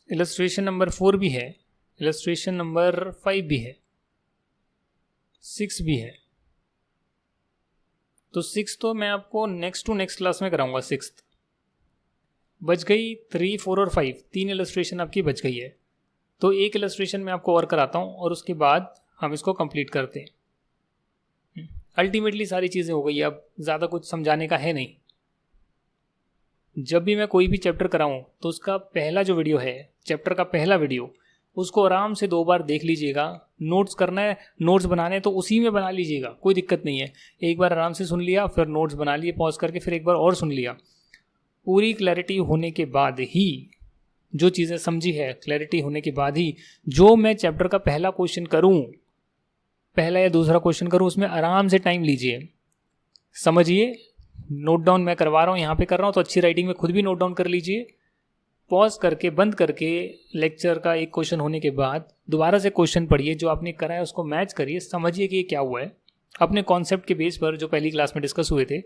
Illustration number 4 भी है, illustration number 5 भी है, 6 भी है। तो 6 तो मैं आपको नेक्स्ट टू नेक्स्ट क्लास में कराऊंगा। 6 बच गई, 3, 4 और 5, 3 इलस्ट्रेशन आपकी बच गई है। तो एक इलस्ट्रेशन मैं आपको और कराता हूँ और उसके बाद हम इसको कंप्लीट करते हैं। अल्टीमेटली सारी चीज़ें हो गई, अब ज़्यादा कुछ समझाने का है नहीं। जब भी मैं कोई भी चैप्टर कराऊँ तो उसका पहला जो वीडियो है, चैप्टर का पहला वीडियो, उसको आराम से 2 बार देख लीजिएगा। नोट्स करना है, नोट्स बनाने हैं तो उसी में बना लीजिएगा, कोई दिक्कत नहीं है। एक बार आराम से सुन लिया, फिर नोट्स बना लिए पॉज करके, फिर एक बार और सुन लिया। पूरी क्लैरिटी होने के बाद ही, जो चीज़ें समझी है क्लैरिटी होने के बाद ही जो मैं चैप्टर का पहला क्वेश्चन करूँ, पहला या दूसरा क्वेश्चन करूँ, उसमें आराम से टाइम लीजिए, समझिए। नोट डाउन मैं करवा रहा हूँ, यहाँ पे कर रहा हूँ, तो अच्छी राइटिंग में खुद भी नोट डाउन कर लीजिए। पॉज करके, बंद करके, लेक्चर का एक क्वेश्चन होने के बाद दोबारा से क्वेश्चन पढ़िए, जो आपने करा है उसको मैच करिए, समझिए कि ये क्या हुआ है अपने कॉन्सेप्ट के बेस पर जो पहली क्लास में डिस्कस हुए थे।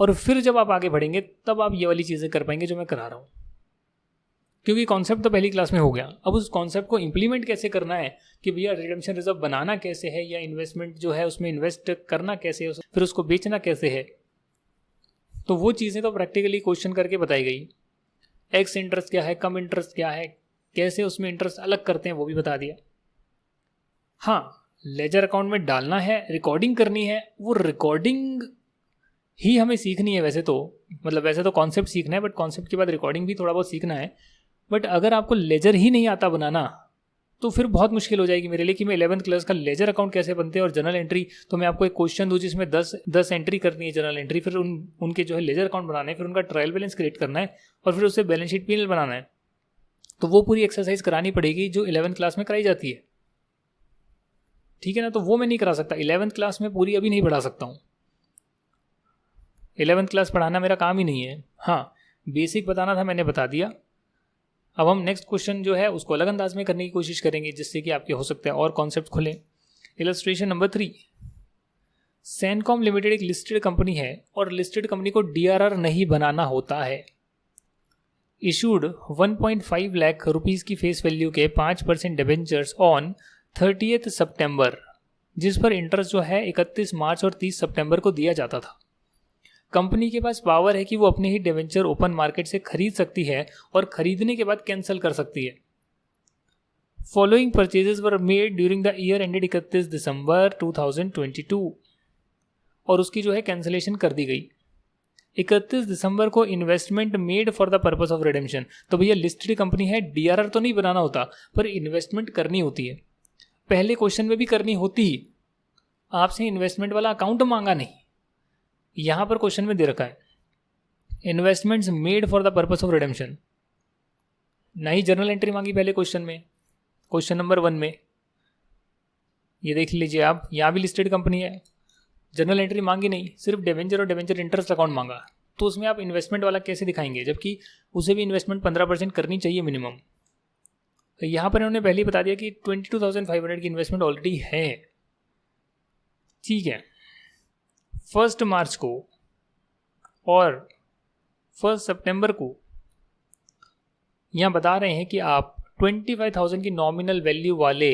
और फिर जब आप आगे बढ़ेंगे तब आप ये वाली चीज़ें कर पाएंगे जो मैं करा रहा हूँ, क्योंकि कॉन्सेप्ट तो पहली क्लास में हो गया। अब उस कॉन्सेप्ट को इंप्लीमेंट कैसे करना है कि भैया रिडेम्पशन रिजर्व बनाना कैसे है, या इन्वेस्टमेंट जो है उसमें इन्वेस्ट करना कैसे है, फिर उसको बेचना कैसे है, तो वो चीज़ें तो प्रैक्टिकली क्वेश्चन करके बताई गई। एक्स इंटरेस्ट क्या है, कम इंटरेस्ट क्या है, कैसे उसमें इंटरेस्ट अलग करते हैं, वो भी बता दिया। हाँ, लेजर अकाउंट में डालना है, रिकॉर्डिंग करनी है, वो रिकॉर्डिंग ही हमें सीखनी है। वैसे तो मतलब वैसे तो कॉन्सेप्ट सीखना है, बट कॉन्सेप्ट के बाद रिकॉर्डिंग भी थोड़ा बहुत सीखना है। बट अगर आपको लेजर ही नहीं आता बनाना तो फिर बहुत मुश्किल हो जाएगी मेरे लिए कि मैं 11th क्लास का लेजर अकाउंट कैसे बनते हैं और जर्नल एंट्री। तो मैं आपको एक क्वेश्चन दूँ जिसमें 10 एंट्री करनी है जर्नल एंट्री, फिर उनके जो है लेजर अकाउंट बनाना है, फिर उनका ट्रायल बैलेंस क्रिएट करना है और फिर उससे बैलेंस शीट P&L बनाना है। तो वो पूरी एक्सरसाइज करानी पड़ेगी जो 11th क्लास में कराई जाती है, ठीक है ना। तो वो मैं नहीं करा सकता, 11th क्लास में पूरी अभी नहीं पढ़ा सकता हूँ। 11th क्लास पढ़ाना मेरा काम ही नहीं है। हाँ, बेसिक बताना था, मैंने बता दिया। अब हम नेक्स्ट क्वेश्चन जो है उसको अलग अंदाज में करने की कोशिश करेंगे, जिससे कि आपके हो सकता है और कॉन्सेप्ट खुले। इलस्ट्रेशन नंबर 3, सैनकॉम लिमिटेड एक लिस्टेड कंपनी है और लिस्टेड कंपनी को DRR नहीं बनाना होता है। इशूड 1.5 लाख रुपीज़ की फेस वैल्यू के 5% डिबेंचर्स ऑन 30 सितंबर, जिस पर इंटरेस्ट जो है 31 मार्च और 30 सितंबर को दिया जाता था। कंपनी के पास पावर है कि वो अपने ही डिवेंचर ओपन मार्केट से खरीद सकती है और खरीदने के बाद कैंसिल कर सकती है। Following purchases were made during the year ended 31 दिसंबर 2022, और उसकी जो है कैंसिलेशन कर दी गई। 31 दिसंबर को investment made for the purpose of redemption. तो भैया लिस्टेड कंपनी है, DRR तो नहीं बनाना होता, पर इन्वेस्टमेंट करनी होती है। पहले क्वेश्चन में भी करनी होती, आपसे इन्वेस्टमेंट वाला अकाउंट मांगा नहीं, यहां पर क्वेश्चन में दे रखा है investments made for the purpose of redemption. नहीं जर्नल एंट्री मांगी पहले क्वेश्चन में, क्वेश्चन नंबर 1 में, ये देख लीजिए आप, यहां भी लिस्टेड कंपनी है, जर्नल एंट्री मांगी नहीं, सिर्फ डिवेंचर और डिवेंचर इंटरेस्ट अकाउंट मांगा। तो उसमें आप इन्वेस्टमेंट वाला कैसे दिखाएंगे, जबकि उसे भी इन्वेस्टमेंट 15% करनी चाहिए मिनिमम। तो यहां पर इन्होंने पहले ही बता दिया कि 22,500 की इन्वेस्टमेंट ऑलरेडी है, ठीक है। 1 मार्च को और 1 सितंबर को यहाँ बता रहे हैं कि आप 25,000 की नॉमिनल वैल्यू वाले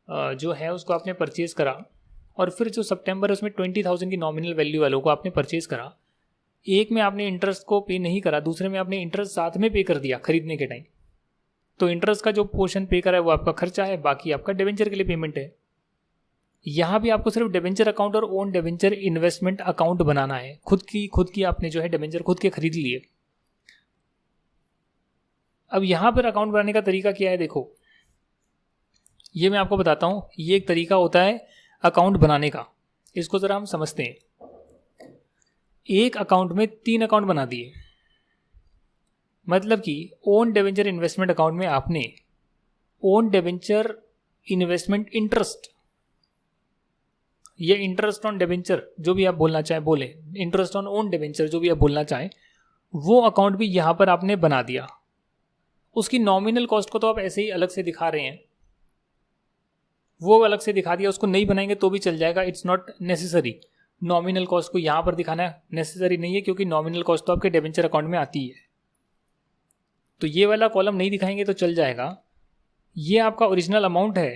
जो है उसको आपने परचेज करा, और फिर जो सितंबर है उसमें 20,000 की नॉमिनल वैल्यू वालों को आपने परचेज करा। एक में आपने इंटरेस्ट को पे नहीं करा, दूसरे में आपने इंटरेस्ट साथ में पे कर दिया खरीदने के टाइम। तो इंटरेस्ट का जो पोर्शन पे करा है वो आपका खर्चा है, बाकी आपका डिवेंचर के लिए पेमेंट है। यहाँ भी आपको सिर्फ डिवेंचर अकाउंट और ओन डिवेंचर इन्वेस्टमेंट अकाउंट बनाना है, खुद की आपने जो है डिवेंचर खुद के खरीद लिए। अब यहाँ पर अकाउंट बनाने का तरीका क्या है, देखो ये मैं आपको बताता हूँ। ये एक तरीका होता है अकाउंट बनाने का, इसको ज़रा हम समझते हैं। एक अकाउंट में 3 अकाउंट बना दिए, मतलब कि ओन डिवेंचर इन्वेस्टमेंट अकाउंट में आपने ओन डिवेंचर इन्वेस्टमेंट इंटरेस्ट, ये इंटरेस्ट ऑन डिवेंचर जो भी आप बोलना चाहें बोले, इंटरेस्ट ऑन ओन डिवेंचर जो भी आप बोलना चाहें, वो अकाउंट भी यहाँ पर आपने बना दिया। उसकी नॉमिनल कॉस्ट को तो आप ऐसे ही अलग से दिखा रहे हैं, वो अलग से दिखा दिया, उसको नहीं बनाएंगे तो भी चल जाएगा, it's not necessary. Nominal cost को यहाँ पर दिखाना नेसेसरी नहीं है, क्योंकि नॉमिनल कॉस्ट तो आपके डिवेंचर अकाउंट में आती है। तो ये वाला कॉलम नहीं दिखाएंगे तो चल जाएगा। ये आपका ओरिजिनल अमाउंट है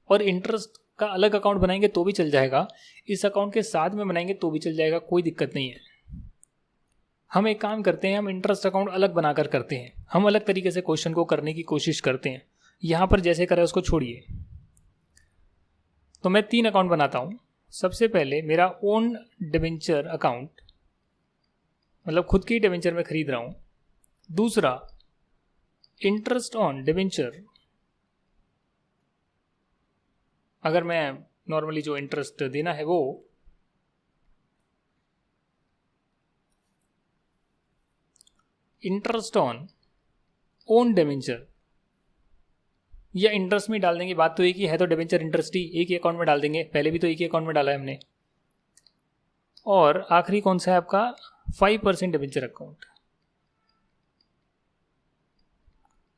और इंटरेस्ट का अलग अकाउंट बनाएंगे तो भी चल जाएगा, इस अकाउंट के साथ में बनाएंगे तो भी चल जाएगा, कोई दिक्कत नहीं है। हम एक काम करते हैं, हम इंटरेस्ट अकाउंट अलग बनाकर करते हैं, हम अलग तरीके से क्वेश्चन को करने की कोशिश करते हैं। यहाँ पर जैसे करें उसको छोड़िए। तो मैं 3 अकाउंट बनाता हूँ। सबसे पहले मेरा ओन डिबेंचर अकाउंट, मतलब खुद की डिबेंचर में खरीद रहा हूँ। दूसरा इंटरेस्ट ऑन डिबेंचर, अगर मैं नॉर्मली जो इंटरेस्ट देना है वो इंटरेस्ट ऑन ओन डिबेंचर, या इंटरेस्ट में डाल देंगे, बात तो एक ही है, तो डिबेंचर इंटरेस्ट ही एक ही अकाउंट में डाल देंगे, पहले भी तो एक ही अकाउंट में डाला है हमने। और आखिरी कौन सा है आपका 5% डिबेंचर अकाउंट,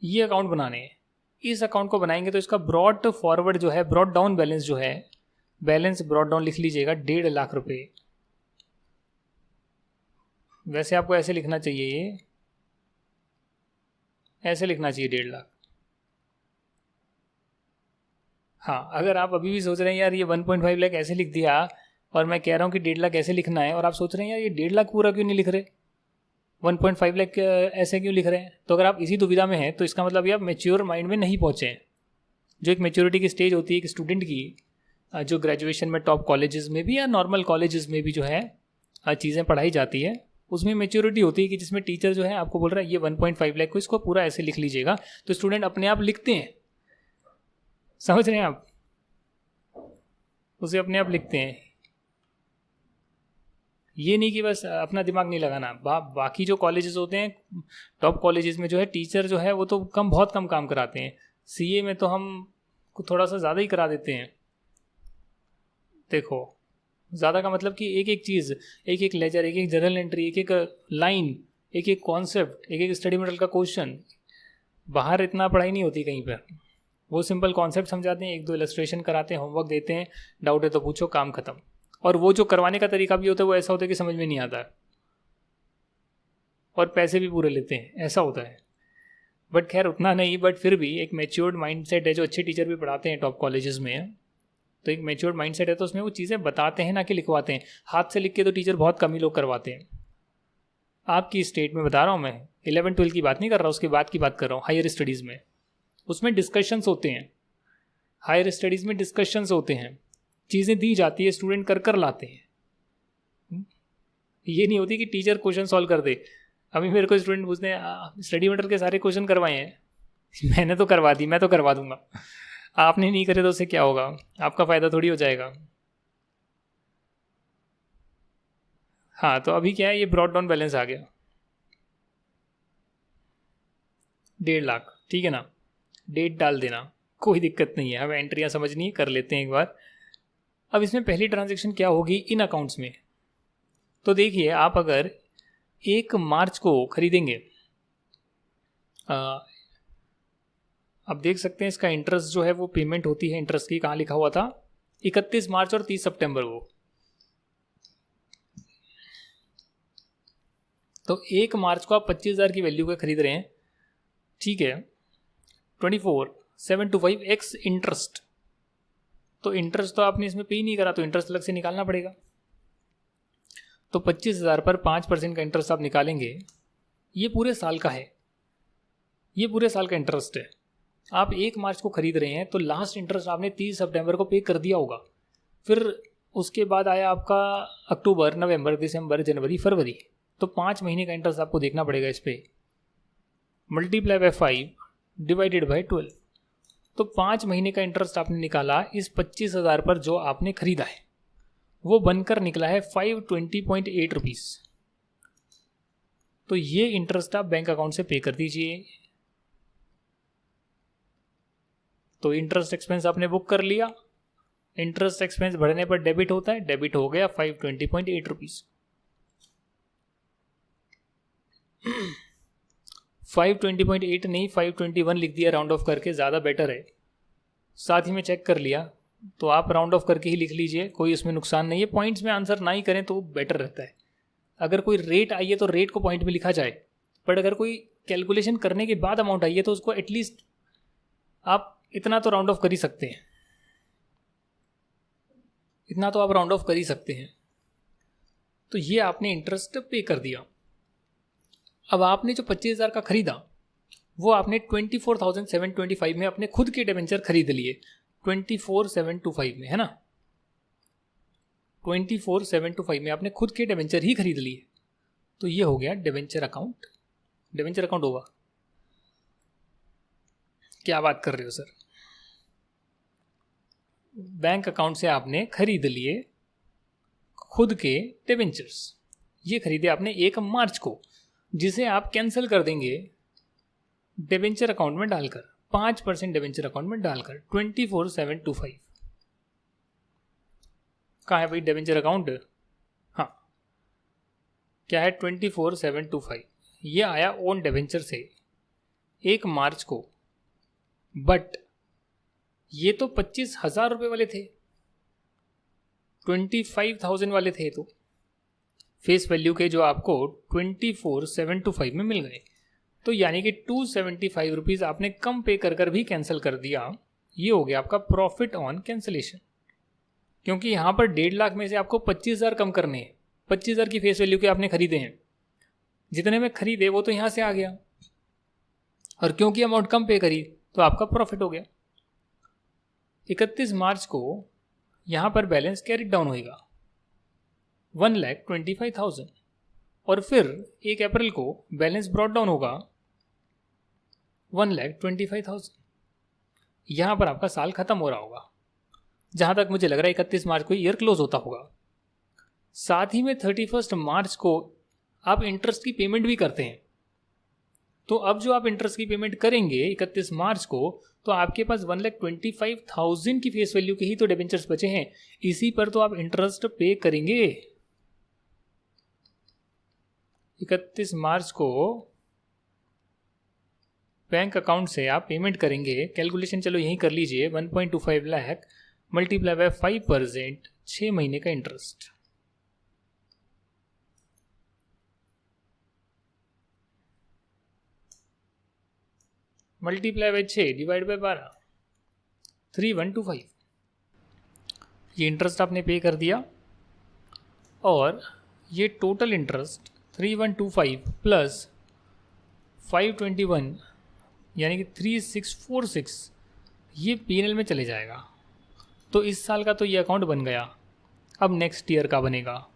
ये अकाउंट बनाने हैं। इस अकाउंट को बनाएंगे तो इसका ब्रॉड फॉरवर्ड जो है, ब्रॉड डाउन बैलेंस जो है, बैलेंस ब्रॉड डाउन लिख लीजिएगा 1.5 लाख रुपए। वैसे आपको ऐसे लिखना चाहिए, ये ऐसे लिखना चाहिए 1.5 लाख। हाँ, अगर आप अभी भी सोच रहे हैं यार ये 1.5 लाख ऐसे लिख दिया और मैं कह रहा हूँ कि 1.5 लाख ऐसे लिखना है, और आप सोच रहे हैं यार ये 1.5 लाख पूरा क्यों नहीं लिख रहे, 1.5 लाख ऐसे क्यों लिख रहे हैं, तो अगर आप इसी दुविधा में हैं तो इसका मतलब ये आप मेच्योर माइंड में नहीं पहुँचे हैं। जो एक मेच्योरिटी की स्टेज होती है एक स्टूडेंट की, जो ग्रेजुएशन में टॉप कॉलेजेस में भी या नॉर्मल कॉलेजेस में भी जो है चीज़ें पढ़ाई जाती है, उसमें मेच्योरिटी होती है कि जिसमें टीचर जो है आपको बोल रहा है ये 1.5 लाख को इसको पूरा ऐसे लिख लीजिएगा, तो स्टूडेंट अपने आप लिखते हैं। समझ रहे हैं आप, उसे अपने आप लिखते हैं। ये नहीं कि बस अपना दिमाग नहीं लगाना। बाकी जो कॉलेजेस होते हैं टॉप कॉलेजेस में जो है टीचर जो है वो तो बहुत कम काम कराते हैं। सीए में तो हम थोड़ा सा ज़्यादा ही करा देते हैं। देखो ज़्यादा का मतलब कि एक एक चीज़, एक एक लेजर, एक एक जर्नल एंट्री, एक एक लाइन, एक एक कॉन्सेप्ट, एक एक स्टडी मटेरियल का क्वेश्चन, बाहर इतना पढ़ाई नहीं होती कहीं पर। वो सिंपल कॉन्सेप्ट समझाते हैं, 1-2 इलस्ट्रेशन कराते हैं, होमवर्क देते हैं, डाउट है तो पूछो, काम खत्म। और वो जो करवाने का तरीका भी होता है वो ऐसा होता है कि समझ में नहीं आता है, और पैसे भी पूरे लेते हैं, ऐसा होता है। बट खैर उतना नहीं, बट फिर भी एक मैच्योर्ड माइंडसेट है। जो अच्छे टीचर भी पढ़ाते हैं टॉप कॉलेजेस में, तो एक मैच्योर्ड माइंडसेट है, तो उसमें वो चीज़ें बताते हैं ना कि लिखवाते हैं। हाथ से लिख के तो टीचर बहुत कम ही लोग करवाते हैं। आपकी स्टेट में बता रहा हूँ मैं, 11-12 की बात नहीं कर रहा, उसके बाद की बात कर रहा हूँ। हायर स्टडीज़ में उसमें डिस्कशंस होते हैं, हायर स्टडीज़ में डिस्कशंस होते हैं, चीज़ें दी जाती है, स्टूडेंट कर लाते हैं। ये नहीं होती कि टीचर क्वेश्चन सॉल्व कर दे। अभी मेरे को स्टूडेंट पूछते हैं स्टडी मटेरियल के सारे क्वेश्चन करवाए हैं, मैंने तो करवा दी, मैं तो करवा दूंगा। आपने नहीं करे तो उससे क्या होगा, आपका फ़ायदा थोड़ी हो जाएगा। हाँ, तो अभी क्या है, ये ब्रॉड डाउन बैलेंस आ गया 1.5 लाख, ठीक है ना। डेट डाल देना, कोई दिक्कत नहीं है, हमें एंट्रियाँ समझनी है, कर लेते हैं एक बार। अब इसमें पहली ट्रांजैक्शन क्या होगी इन अकाउंट्स में, तो देखिए आप अगर 1 मार्च को खरीदेंगे, आप देख सकते हैं इसका इंटरेस्ट जो है वो पेमेंट होती है, इंटरेस्ट की कहाँ लिखा हुआ था, 31 मार्च और 30 सितंबर को। तो 1 मार्च को आप 25,000 की वैल्यू का खरीद रहे हैं, ठीक है, 24,725x इंटरेस्ट। तो इंटरेस्ट तो आपने इसमें पे ही नहीं करा, तो इंटरेस्ट अलग से निकालना पड़ेगा। तो 25,000 पर 5% का इंटरेस्ट आप निकालेंगे, ये पूरे साल का है, ये पूरे साल का इंटरेस्ट है। आप 1 मार्च को खरीद रहे हैं तो लास्ट इंटरेस्ट आपने 30 सितंबर को पे कर दिया होगा। फिर उसके बाद आया आपका अक्टूबर, नवंबर, दिसंबर, जनवरी, फरवरी, तो 5 महीने का इंटरेस्ट आपको देखना पड़ेगा इस पर। मल्टीप्लाई बाय 5 डिवाइडेड बाय 12, तो 5 महीने का इंटरेस्ट आपने निकाला इस 25,000 पर जो आपने खरीदा है, वो बनकर निकला है 520.8 रुपीज़। तो ये इंटरेस्ट आप बैंक अकाउंट से पे कर दीजिए। तो इंटरेस्ट एक्सपेंस आपने बुक कर लिया, इंटरेस्ट एक्सपेंस बढ़ने पर डेबिट होता है, डेबिट हो गया 520.8 रुपीज़। 520.8 नहीं 521 लिख दिया राउंड ऑफ करके, ज़्यादा बेटर है। साथ ही में चेक कर लिया, तो आप राउंड ऑफ करके ही लिख लीजिए, कोई उसमें नुकसान नहीं है। पॉइंट्स में आंसर ना ही करें तो बेटर रहता है। अगर कोई रेट आई है तो रेट को पॉइंट में लिखा जाए, बट अगर कोई कैलकुलेशन करने के बाद अमाउंट आई है तो उसको एटलीस्ट आप इतना तो राउंड ऑफ कर ही सकते हैं, इतना तो आप राउंड ऑफ कर ही सकते हैं। तो ये आपने इंटरेस्ट पे कर दिया। अब आपने जो 25,000 का खरीदा वो आपने 24,725 में अपने खुद के डिबेंचर खरीद लिए, 24,725 में, है ना, 24,725 में आपने खुद के डिबेंचर ही खरीद लिए। तो ये हो गया डिबेंचर अकाउंट। डिबेंचर अकाउंट होगा, क्या बात कर रहे हो सर, बैंक अकाउंट से आपने खरीद लिए खुद के डिबेंचर्स। ये खरीदे आपने 1 मार्च को, जिसे आप कैंसिल कर देंगे डिबेंचर अकाउंट में डालकर, 5% डिबेंचर अकाउंट में डालकर 24,725। कहाँ है भाई डिबेंचर अकाउंट? हाँ, क्या है, 24,725। ये आया ओन डिबेंचर से 1 मार्च को, बट ये तो 25,000 रुपये वाले थे, 25,000 वाले थे, तो फेस वैल्यू के जो आपको 24,725 में मिल गए। तो यानी कि 275 रुपीज़ आपने कम पे कर भी कैंसिल कर दिया। ये हो गया आपका प्रॉफिट ऑन कैंसिलेशन, क्योंकि यहाँ पर 1.5 लाख में से आपको 25,000 कम करने हैं। 25,000 की फेस वैल्यू के आपने खरीदे हैं, जितने में खरीदे वो तो यहाँ से आ गया, और क्योंकि अमाउंट कम पे करी तो आपका प्रॉफिट हो गया। 31 मार्च को यहाँ पर बैलेंस कैरी डाउन होएगा 1,25,000, और फिर 1 अप्रैल को बैलेंस ब्रॉट डाउन होगा 1,25,000। यहाँ पर आपका साल खत्म हो रहा होगा, जहाँ तक मुझे लग रहा है 31 मार्च को ईयर क्लोज होता होगा। साथ ही में 31 मार्च को आप इंटरेस्ट की पेमेंट भी करते हैं। तो अब जो आप इंटरेस्ट की पेमेंट करेंगे 31 मार्च को, तो आपके पास 1,25,000 की फेस वैल्यू के ही तो डिबेंचर्स बचे हैं, इसी पर तो आप इंटरेस्ट पे करेंगे। 31 मार्च को बैंक अकाउंट से आप पेमेंट करेंगे। कैलकुलेशन चलो यहीं कर लीजिए, 1.25 लाख मल्टीप्लाई बाय 5%, 6 महीने का interest. Multiply by 6 divide by 12, 3,125। ये इंटरेस्ट आपने पे कर दिया, और ये टोटल इंटरेस्ट 3,125 प्लस 521 यानी कि 3,646 ये P&L में चले जाएगा। तो इस साल का तो ये अकाउंट बन गया। अब नेक्स्ट ईयर का बनेगा,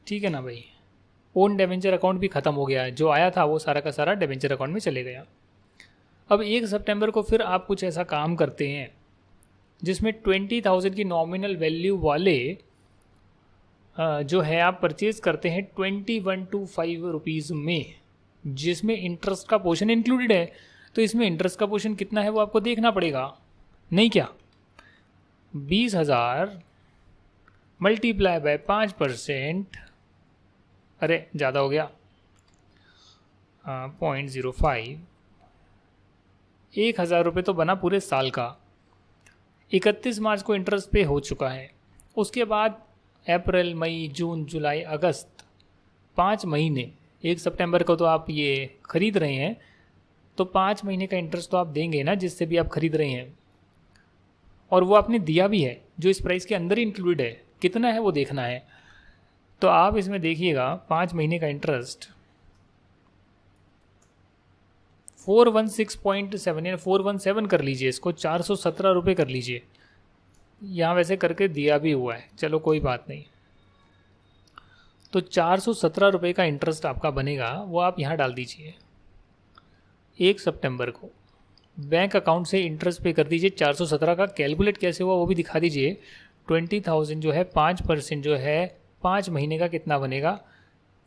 ठीक है ना भाई। ओन डिबेंचर अकाउंट भी ख़त्म हो गया है, जो आया था वो सारा का सारा डिबेंचर अकाउंट में चले गया। अब 1 सितंबर को फिर आप कुछ ऐसा काम करते हैं जिसमें 20,000 की नॉमिनल वैल्यू वाले जो है आप परचेज करते हैं 2,125 रुपीज़ में, जिसमें इंटरेस्ट का पोर्शन इंक्लूडेड है। तो इसमें इंटरेस्ट का पोर्शन कितना है वो आपको देखना पड़ेगा, नहीं क्या? 20,000 मल्टीप्लाई बाय 5%, अरे ज़्यादा हो गया, 0.05, 1,000 रुपये तो बना पूरे साल का। 31 मार्च को इंटरेस्ट पे हो चुका है। उसके बाद अप्रैल, मई, जून, जुलाई, अगस्त, 5 महीने, 1 सितंबर को तो आप ये ख़रीद रहे हैं, तो 5 महीने का इंटरेस्ट तो आप देंगे ना, जिससे भी आप ख़रीद रहे हैं, और वो आपने दिया भी है जो इस प्राइस के अंदर ही इंक्लूड है। कितना है वो देखना है। तो आप इसमें देखिएगा 5 महीने का इंटरेस्ट 416.7 या 417 कर लीजिए, इसको 417 रुपये कर लीजिए। यहाँ वैसे करके दिया भी हुआ है, चलो कोई बात नहीं। तो 417 रुपये का इंटरेस्ट आपका बनेगा, वो आप यहाँ डाल दीजिए। 1 सितंबर को बैंक अकाउंट से इंटरेस्ट पे कर दीजिए 417 का। कैलकुलेट कैसे हुआ वो भी दिखा दीजिए। 20,000 जो है 5% जो है 5 महीने का कितना बनेगा,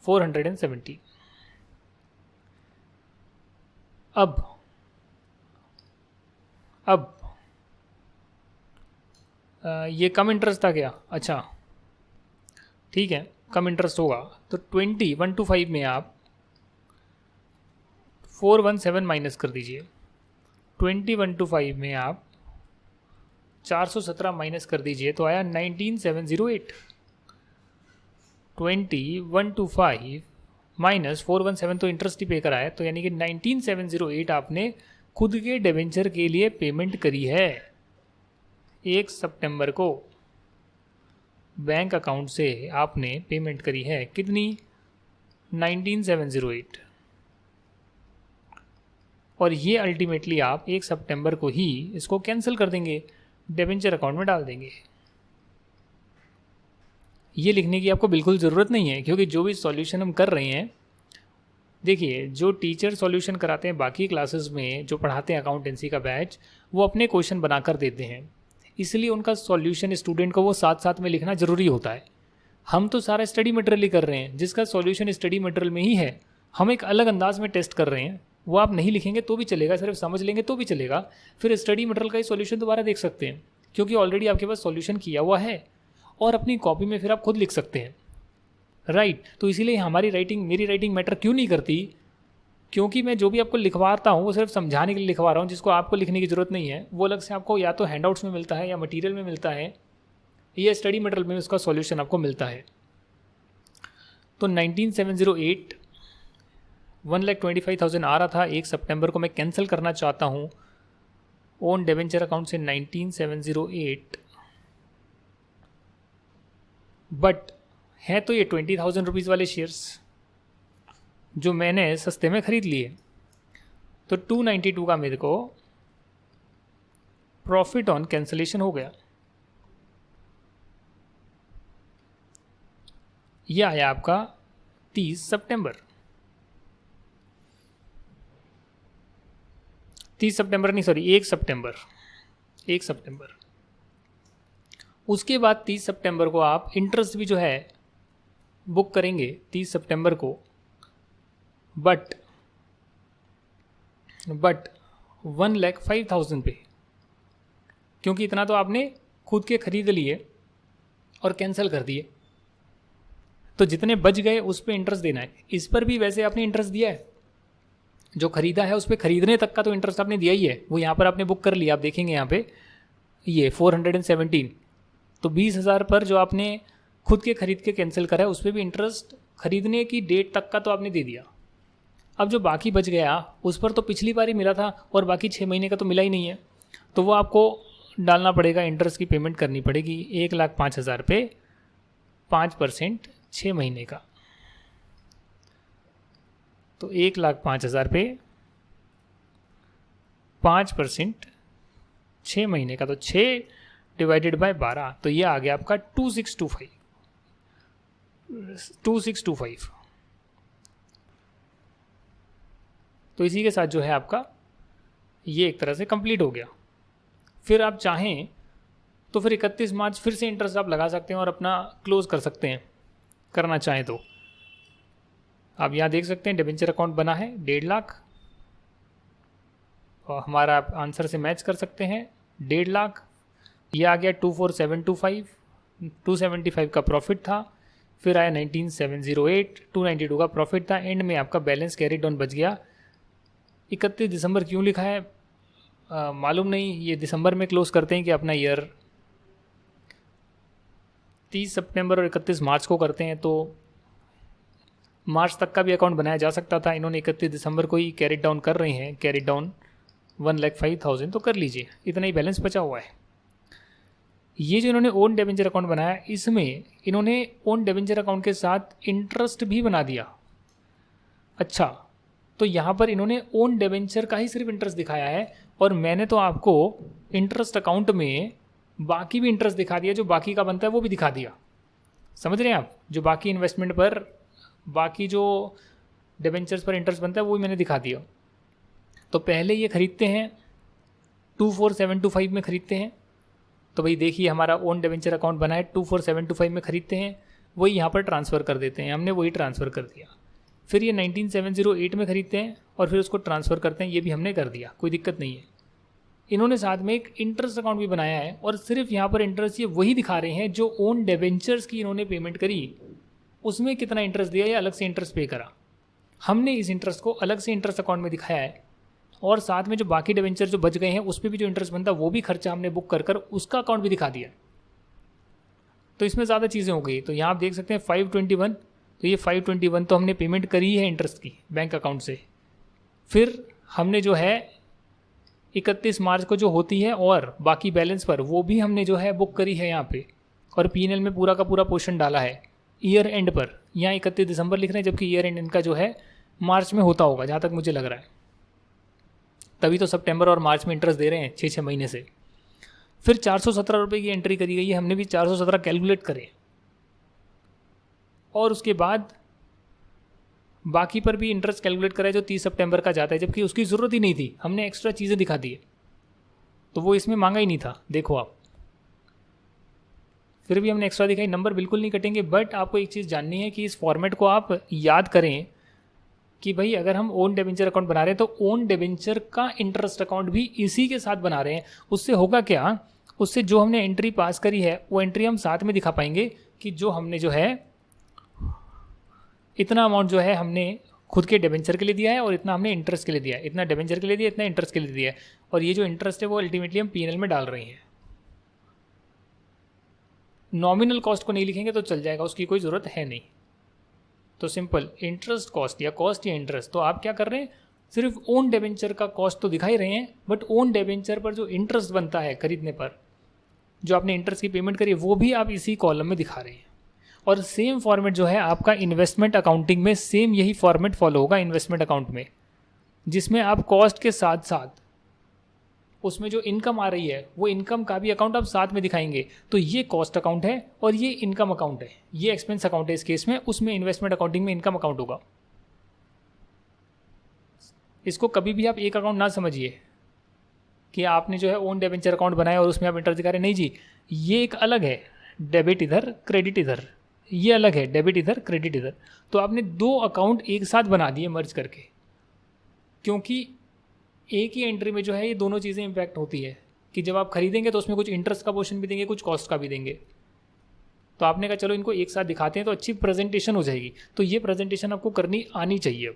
470। अब ये कम इंटरेस्ट था क्या? अच्छा ठीक है, कम इंटरेस्ट होगा तो 20,125 में आप 417 माइनस कर दीजिए। 20,125 में आप 417 माइनस कर दीजिए तो आया 19,708। 20,125 माइनस 417 तो इंटरेस्ट ही पे करा है, तो यानी कि 19708 आपने खुद के डिबेंचर के लिए पेमेंट करी है 1 सितंबर को। बैंक अकाउंट से आपने पेमेंट करी है कितनी, 19708, और ये अल्टीमेटली आप 1 सितंबर को ही इसको कैंसिल कर देंगे, डिबेंचर अकाउंट में डाल देंगे। ये लिखने की आपको बिल्कुल ज़रूरत नहीं है, क्योंकि जो भी सॉल्यूशन हम कर रहे हैं, देखिए जो टीचर सॉल्यूशन कराते हैं बाकी क्लासेस में, जो पढ़ाते हैं अकाउंटेंसी का बैच, वो अपने क्वेश्चन बनाकर देते हैं, इसलिए उनका सॉल्यूशन स्टूडेंट को वो साथ साथ में लिखना ज़रूरी होता है। हम तो सारा स्टडी मटेरियल ही कर रहे हैं, जिसका सॉल्यूशन स्टडी मटेरियल में ही है, हम एक अलग अंदाज में टेस्ट कर रहे हैं, वो आप नहीं लिखेंगे तो भी चलेगा, सिर्फ समझ लेंगे तो भी चलेगा, फिर स्टडी मटेरियल का ही सॉल्यूशन दोबारा देख सकते हैं, क्योंकि ऑलरेडी आपके पास सॉल्यूशन किया हुआ है, और अपनी कॉपी में फिर आप खुद लिख सकते हैं, राइट। तो इसीलिए हमारी राइटिंग, मेरी राइटिंग मैटर क्यों नहीं करती, क्योंकि मैं जो भी आपको लिखवाता हूँ वो सिर्फ समझाने के लिए लिखवा रहा हूँ, जिसको आपको लिखने की ज़रूरत नहीं है, वो अलग से आपको या तो हैंडआउट्स में मिलता है, या मटेरियल में मिलता है, या स्टडी मटेरियल में उसका सॉल्यूशन आपको मिलता है। तो 19708 1,25,000 आ रहा था, 1 सितंबर को मैं कैंसिल करना चाहता हूँ ओन डिबेंचर अकाउंट से 19708, बट है तो ये 20,000 रुपीज़ वाले शेयर्स जो मैंने सस्ते में ख़रीद लिए, तो 292 का मेरे को प्रॉफिट ऑन कैंसिलेशन हो गया। यह आया आपका 30 सितंबर, 1 सितंबर। उसके बाद 30 सितंबर को आप इंटरेस्ट भी जो है बुक करेंगे 30 सितंबर को, बट 1,05,000 पे, क्योंकि इतना तो आपने खुद के खरीद लिए और कैंसिल कर दिए, तो जितने बच गए उस पर इंटरेस्ट देना है। इस पर भी वैसे आपने इंटरेस्ट दिया है, जो खरीदा है उस पर खरीदने तक का तो इंटरेस्ट आपने दिया ही है, वो यहाँ पर आपने बुक कर लिया। आप देखेंगे यहाँ पे ये 417, तो 20,000 पर जो आपने खुद के खरीद के कैंसिल करा है उस पर भी इंटरेस्ट खरीदने की डेट तक का तो आपने दे दिया। अब जो बाकी बच गया उस पर तो पिछली बार ही मिला था, और बाकी 6 महीने का तो मिला ही नहीं है, तो वो आपको डालना पड़ेगा, इंटरेस्ट की पेमेंट करनी पड़ेगी 1,05,000 पे 5% 6 महीने का। तो 1,05,000 पे 5% 6 महीने का, तो 6 डिवाइडेड बाय 12, तो ये आ गया आपका 2625। तो इसी के साथ जो है आपका ये एक तरह से कंप्लीट हो गया। फिर आप चाहें तो फिर 31 मार्च फिर से इंटरेस्ट आप लगा सकते हैं और अपना क्लोज कर सकते हैं, करना चाहें तो। आप यहाँ देख सकते हैं डिबेंचर अकाउंट बना है 1.5 लाख, और हमारा आप आंसर से मैच कर सकते हैं 1.5 लाख। ये आ गया 24,725, 275 का प्रॉफिट था, फिर आया 19,708, 292 का प्रॉफिट था, एंड में आपका बैलेंस कैरी डाउन बच गया। 31 दिसंबर क्यों लिखा है मालूम नहीं, ये दिसंबर में क्लोज करते हैं कि अपना ईयर 30 सितंबर और 31 मार्च को करते हैं, तो मार्च तक का भी अकाउंट बनाया जा सकता था। इन्होंने 31 दिसंबर को ही कैरी डाउन कर रहे हैं, कैरी डाउन 1,05,000, तो कर लीजिए, इतना ही बैलेंस बचा हुआ है। ये जो इन्होंने ओन डिबेंचर अकाउंट बनाया, इसमें इन्होंने ओन डिबेंचर अकाउंट के साथ इंटरेस्ट भी बना दिया। अच्छा, तो यहाँ पर इन्होंने ओन डिबेंचर का ही सिर्फ इंटरेस्ट दिखाया है, और मैंने तो आपको इंटरेस्ट अकाउंट में बाकी भी इंटरेस्ट दिखा दिया, जो बाकी का बनता है वो भी दिखा दिया। समझ रहे हैं आप, जो बाकी इन्वेस्टमेंट पर, बाकी जो डिबेंचर्स पर इंटरेस्ट बनता है वो भी मैंने दिखा दिया। तो पहले ये खरीदते हैं 24,725 में खरीदते हैं, तो भाई देखिए हमारा ओन डिबेंचर अकाउंट बना है 24,725 में खरीदते हैं, वही यहाँ पर ट्रांसफ़र कर देते हैं, हमने वही ट्रांसफ़र कर दिया। फिर ये 19,708 में खरीदते हैं और फिर उसको ट्रांसफ़र करते हैं, ये भी हमने कर दिया, कोई दिक्कत नहीं है। इन्होंने साथ में एक इंटरेस्ट अकाउंट भी बनाया है, और सिर्फ यहाँ पर इंटरेस्ट ये वही दिखा रहे हैं जो ओन डिबेंचर्स की इन्होंने पेमेंट करी, उसमें कितना इंटरेस्ट दिया या अलग से इंटरेस्ट पे करा। हमने इस इंटरेस्ट को अलग से इंटरेस्ट अकाउंट में दिखाया है, और साथ में जो बाकी डिबेंचर जो बच गए हैं उस पर भी जो इंटरेस्ट बनता है वो भी खर्चा हमने बुक कर कर उसका अकाउंट भी दिखा दिया। तो इसमें ज़्यादा चीज़ें हो गई। तो यहाँ आप देख सकते हैं 521 तो ये 521 तो हमने पेमेंट करी है इंटरेस्ट की बैंक अकाउंट से। फिर हमने जो है 31 मार्च को जो होती है और बाकी बैलेंस पर वो भी हमने जो है बुक करी है यहाँ पे, और P&L में पूरा का पूरा पोर्शन डाला है ईयर एंड पर। यहाँ 31 दिसंबर लिख रहे हैं, जबकि ईयर एंड इनका जो है मार्च में होता होगा जहाँ तक मुझे लग रहा है। तभी तो सितंबर और मार्च में इंटरेस्ट दे रहे हैं 6-6 महीने से। फिर 417 रुपये की एंट्री करी गई है, हमने भी 417 कैलकुलेट करे, और उसके बाद बाकी पर भी इंटरेस्ट कैलकुलेट करा है जो 30 सितंबर का जाता है, जबकि उसकी ज़रूरत ही नहीं थी, हमने एक्स्ट्रा चीज़ें दिखा दी है, तो वो इसमें मांगा ही नहीं था। देखो आप, फिर भी हमने एक्स्ट्रा दिखाई, नंबर बिल्कुल नहीं कटेंगे। बट आपको एक चीज़ जाननी है कि इस फॉर्मेट को आप याद करें कि भाई अगर हम ओन डिबेंचर अकाउंट बना रहे हैं तो ओन डिबेंचर का इंटरेस्ट अकाउंट भी इसी के साथ बना रहे हैं। उससे होगा क्या, उससे जो हमने एंट्री पास करी है वो एंट्री हम साथ में दिखा पाएंगे कि जो हमने जो है इतना अमाउंट जो है हमने खुद के डिबेंचर के लिए दिया है और इतना हमने इंटरेस्ट के लिए दिया है, इतना डिबेंचर के लिए दिया, इतना इंटरेस्ट के लिए दिया है, और ये जो इंटरेस्ट है वो अल्टीमेटली हम P&L में डाल रहे हैं। नॉमिनल कॉस्ट को नहीं लिखेंगे तो चल जाएगा, उसकी कोई ज़रूरत है नहीं। तो सिंपल इंटरेस्ट कॉस्ट या कॉस्ट या इंटरेस्ट, तो आप क्या कर रहे हैं, सिर्फ ओन डिबेंचर का कॉस्ट तो दिखा ही रहे हैं, बट ओन डिबेंचर पर जो इंटरेस्ट बनता है खरीदने पर, जो आपने इंटरेस्ट की पेमेंट करी है, वो भी आप इसी कॉलम में दिखा रहे हैं। और सेम फॉर्मेट जो है आपका इन्वेस्टमेंट अकाउंटिंग में, सेम यही फॉर्मेट फॉलो होगा इन्वेस्टमेंट अकाउंट में, जिसमें आप कॉस्ट के साथ साथ उसमें जो इनकम आ रही है वो इनकम का भी अकाउंट आप साथ में दिखाएंगे। तो ये कॉस्ट अकाउंट है और ये इनकम अकाउंट है, ये एक्सपेंस अकाउंट है इस केस में, उसमें इन्वेस्टमेंट अकाउंटिंग में इनकम अकाउंट होगा। इसको कभी भी आप एक अकाउंट ना समझिए कि आपने जो है ओन डिबेंचर अकाउंट बनाया और उसमें आप इंटरेस्ट दिखा रहे हैं, नहीं जी, ये एक अलग है, डेबिट इधर क्रेडिट इधर, ये अलग है, डेबिट इधर क्रेडिट इधर। तो आपने दो अकाउंट एक साथ बना दिए मर्ज करके, क्योंकि एक ही एंट्री में जो है ये दोनों चीज़ें इंपैक्ट होती है कि जब आप खरीदेंगे तो उसमें कुछ इंटरेस्ट का पोर्शन भी देंगे, कुछ कॉस्ट का भी देंगे। तो आपने कहा चलो इनको एक साथ दिखाते हैं तो अच्छी प्रेजेंटेशन हो जाएगी। तो ये प्रेजेंटेशन आपको करनी आनी चाहिए।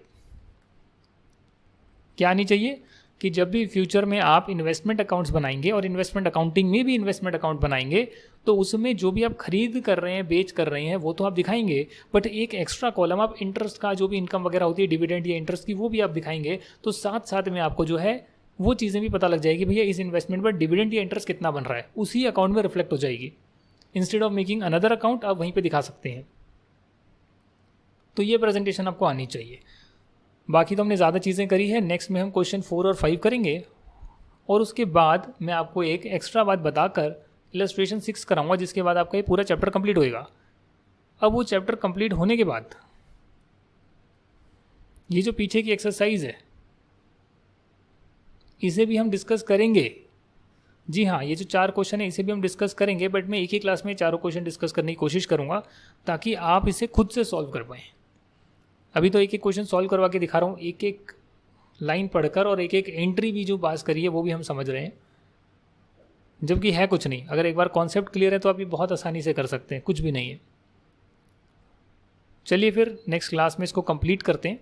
क्या आनी चाहिए कि जब भी फ्यूचर में आप इन्वेस्टमेंट अकाउंट्स बनाएंगे और इन्वेस्टमेंट अकाउंटिंग में भी इन्वेस्टमेंट अकाउंट बनाएंगे, तो उसमें जो भी आप खरीद कर रहे हैं, बेच कर रहे हैं, वो तो आप दिखाएंगे, बट एक एक्स्ट्रा कॉलम आप इंटरेस्ट का, जो भी इनकम वगैरह होती है डिविडेंड या इंटरेस्ट की, वो भी आप दिखाएंगे। तो साथ साथ में आपको जो है वो चीज़ें भी पता लग जाएगी, भैया इस इन्वेस्टमेंट पर डिविडेंड या इंटरेस्ट कितना बन रहा है, उसी अकाउंट में रिफ्लेक्ट हो जाएगी। Instead of making another account आप वहीं पर दिखा सकते हैं। तो ये प्रेजेंटेशन आपको आनी चाहिए। बाकी तो हमने ज़्यादा चीज़ें करी है। नेक्स्ट में हम क्वेश्चन 4 और 5 करेंगे, और उसके बाद मैं आपको एक एक्स्ट्रा बात बताकर इलस्ट्रेशन 6 कराऊंगा, जिसके बाद आपका ये पूरा चैप्टर कंप्लीट होएगा। अब वो चैप्टर कंप्लीट होने के बाद ये जो पीछे की एक्सरसाइज है इसे भी हम डिस्कस करेंगे। जी हाँ, ये जो 4 क्वेश्चन है इसे भी हम डिस्कस करेंगे, बट मैं एक ही क्लास में चारों क्वेश्चन डिस्कस करने की कोशिश करूँगा ताकि आप इसे खुद से सॉल्व कर पाएँ। अभी तो एक एक क्वेश्चन सॉल्व करवा के दिखा रहा हूँ, एक एक लाइन पढ़कर, और एक एक एंट्री भी जो पास करी है वो भी हम समझ रहे हैं, जबकि है कुछ नहीं। अगर एक बार कॉन्सेप्ट क्लियर है तो आप ये बहुत आसानी से कर सकते हैं, कुछ भी नहीं है। चलिए फिर नेक्स्ट क्लास में इसको कंप्लीट करते हैं,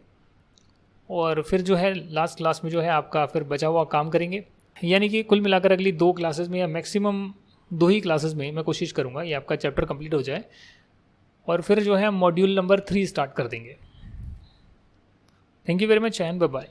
और फिर जो है लास्ट क्लास में जो है आपका फिर बचा हुआ काम करेंगे। यानी कि कुल मिलाकर अगली 2 क्लासेस में या मैक्सिमम 2 ही क्लासेस में मैं कोशिश करूँगा ये आपका चैप्टर कंप्लीट हो जाए, और फिर जो है हम मॉड्यूल नंबर 3 स्टार्ट कर देंगे। Thank you very much and bye bye.